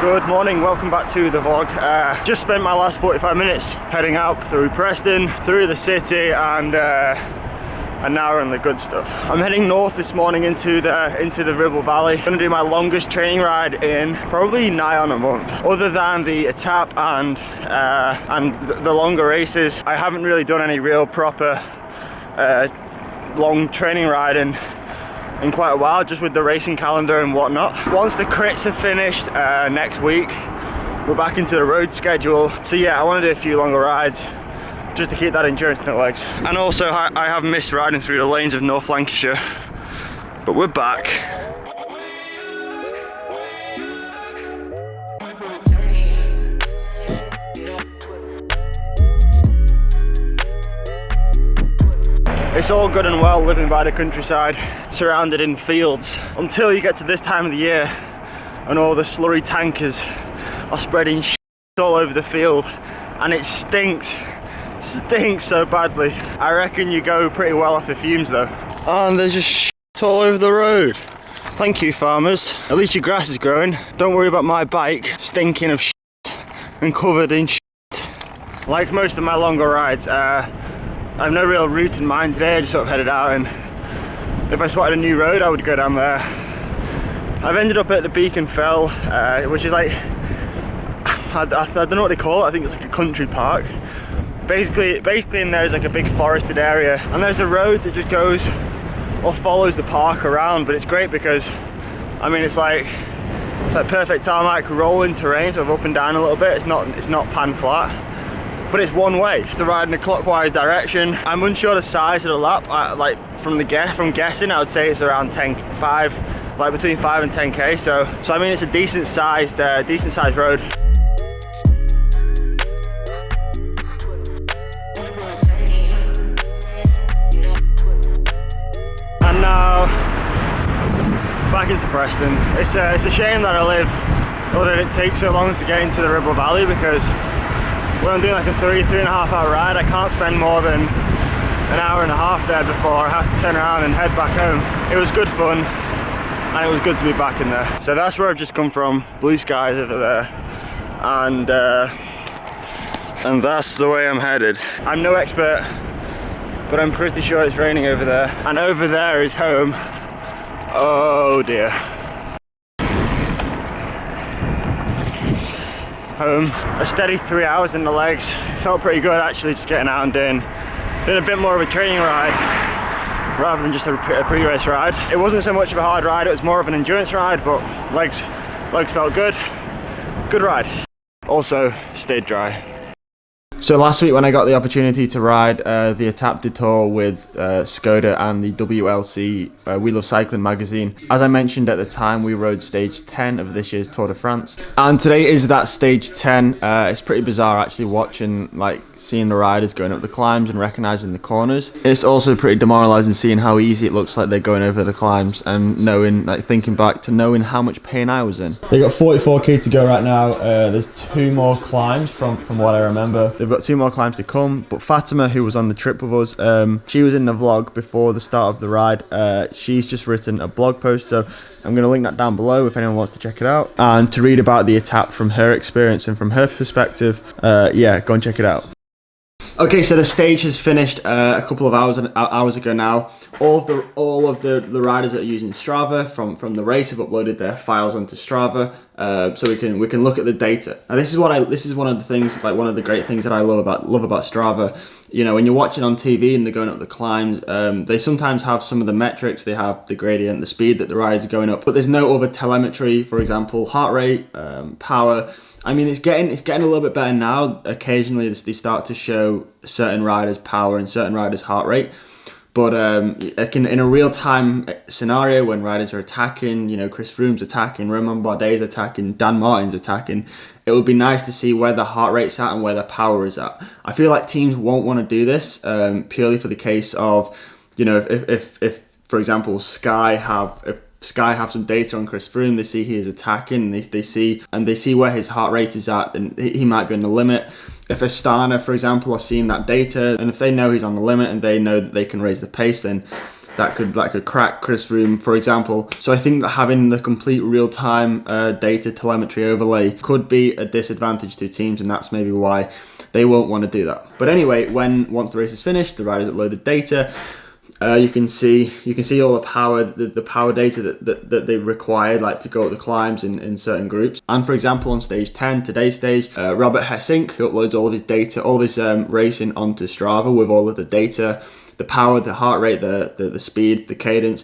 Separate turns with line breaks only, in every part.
Good morning, welcome back to the vlog. Just spent my last 45 minutes heading out through Preston, through the city, and now we're on the good stuff. I'm heading north this morning into the Ribble Valley. I'm gonna do my longest training ride in probably nigh on a month. Other than the Etap and the longer races, I haven't really done any real proper long training ride in quite a while, just with the racing calendar and whatnot. Once the crits are finished next week, we're back into the road schedule. So yeah, I want to do a few longer rides just to keep that endurance in the legs. And also I have missed riding through the lanes of North Lancashire, but we're back. It's all good and well living by the countryside, surrounded in fields, until you get to this time of the year and all the slurry tankers are spreading shit all over the field, and it stinks so badly. I reckon you go pretty well off the fumes though. And there's just shit all over the road. Thank you, farmers. At least your grass is growing. Don't worry about my bike stinking of shit and covered in shit. Like most of my longer rides, I have no real route in mind today. I just sort of headed out, and if I spotted a new road I would go down there. I've ended up at the Beacon Fell, which is like, I don't know what they call it, I think it's like a country park. Basically in there is like a big forested area, and there's a road that just goes or follows the park around, but it's great because, I mean, it's like perfect tarmac rolling terrain, sort of up and down a little bit. It's not pan flat. But it's one way. You have to ride in a clockwise direction. I'm unsure the size of the lap. From guessing, I would say it's around 5, like between 5 and 10k. So I mean, it's a decent sized road. And now back into Preston. It's a shame that it takes so long to get into the Ribble Valley, because when I'm doing like a 3.5 hour ride, I can't spend more than an hour and a half there before I have to turn around and head back home. It was good fun, and it was good to be back in there. So that's where I've just come from, blue skies over there, and that's the way I'm headed. I'm no expert, but I'm pretty sure it's raining over there, and over there is home. Oh dear. Home. A steady 3 hours in the legs. It felt pretty good actually, just getting out and doing a bit more of a training ride rather than just a pre-race ride. It wasn't so much of a hard ride, it was more of an endurance ride, but legs felt good. Good ride. Also stayed dry. So last week when I got the opportunity to ride the Etap du Tour with Skoda and the WLC We Love Cycling magazine, as I mentioned at the time, we rode stage 10 of this year's Tour de France, and today is that stage 10. It's pretty bizarre actually watching, seeing the riders going up the climbs and recognising the corners. It's also pretty demoralising seeing how easy it looks like they're going over the climbs, and thinking back to knowing how much pain I was in. They've got 44k to go right now. There's 2 more climbs from what I remember. They've got 2 more climbs to come, but Fatima, who was on the trip with us, she was in the vlog before the start of the ride. She's just written a blog post, so I'm going to link that down below if anyone wants to check it out, and to read about the Etap from her experience and from her perspective. Yeah, go and check it out. Okay, so the stage has finished a couple of hours ago now. All of the riders that are using Strava from the race have uploaded their files onto Strava, so we can look at the data. Now this is one of the things, one of the great things that I love about Strava. You know, when you're watching on TV and they're going up the climbs, they sometimes have some of the metrics. They have the gradient, the speed that the riders are going up, but there's no other telemetry. For example, heart rate, power. I mean, it's getting a little bit better now. Occasionally they start to show certain riders' power and certain riders' heart rate. But in a real-time scenario, when riders are attacking, Chris Froome's attacking, Romain Bardet's attacking, Dan Martin's attacking, it would be nice to see where the heart rate's at and where the power is at. I feel like teams won't want to do this purely for the case of, if for example, Sky have some data on Chris Froome, they see he is attacking, they see where his heart rate is at, and he might be on the limit. If Astana, for example, are seeing that data, and if they know he's on the limit and they know that they can raise the pace, then
that could crack Chris Froome, for example. So I think that having the complete real-time data telemetry overlay could be a disadvantage to teams, and that's maybe why they won't want to do that. But anyway, once the race is finished, the riders uploaded data. You can see all the power, the power data that they required, like to go up the climbs in certain groups. And for example, on stage 10, today's stage, Robert Hessink, who uploads all of his data, all of his racing onto Strava with all of the data, the power, the heart rate, the speed, the cadence.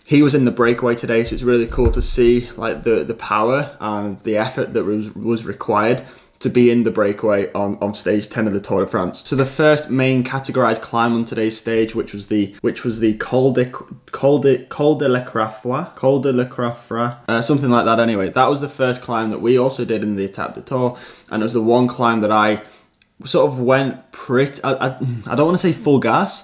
He was in the breakaway today, so it's really cool to see like the power and the effort that was required to be in the breakaway on stage 10 of the Tour de France. So the first main categorized climb on today's stage, which was the Col de la Crafra, something like that anyway. That was the first climb that we also did in the Etape de Tour, and it was the one climb that I sort of went pretty, I don't want to say full gas.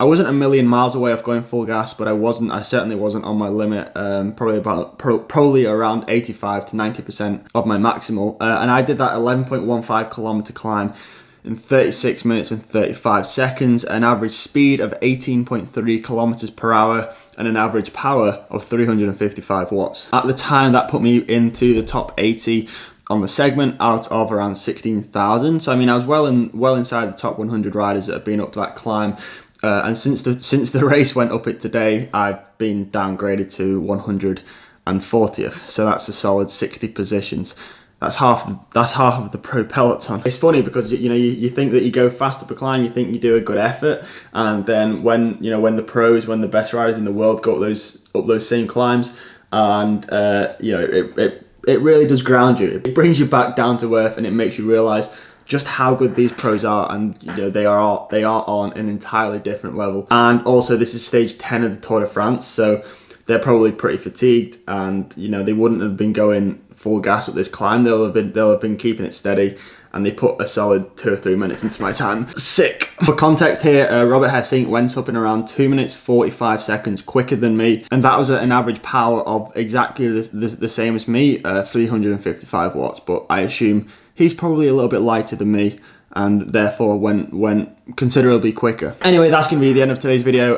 I wasn't a million miles away of going full gas, but I certainly wasn't on my limit, probably around 85 to 90% of my maximal. And I did that 11.15 kilometer climb in 36 minutes and 35 seconds, an average speed of 18.3 kilometers per hour, and an average power of 355 watts. At the time, that put me into the top 80 on the segment out of around 16,000. So I mean, I was well inside the top 100 riders that have been up that climb. And since the race went up it today, I've been downgraded to 140th. So that's a solid 60 positions. That's half of the pro peloton. It's funny because you think that you go fast up a climb, you think you do a good effort, and then when the pros, when the best riders in the world go up those same climbs, and it really does ground you. It brings you back down to earth, and it makes you realize just how good these pros are, and they are on an entirely different level. And also, this is stage 10 of the Tour de France, so they're probably pretty fatigued, and they wouldn't have been going full gas up this climb. They'll have been keeping it steady, and they put a solid 2 or 3 minutes into my time. Sick. For context here, Robert Hessink went up in around 2 minutes 45 seconds quicker than me, and that was at an average power of exactly the same as me, 355 watts. But I assume he's probably a little bit lighter than me, and therefore went considerably quicker. Anyway, that's going to be the end of today's video.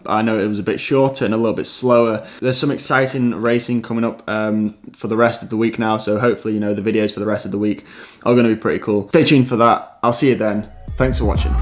I know it was a bit shorter and a little bit slower. There's some exciting racing coming up for the rest of the week now, so hopefully the videos for the rest of the week are going to be pretty cool. Stay tuned for that. I'll see you then. Thanks for watching.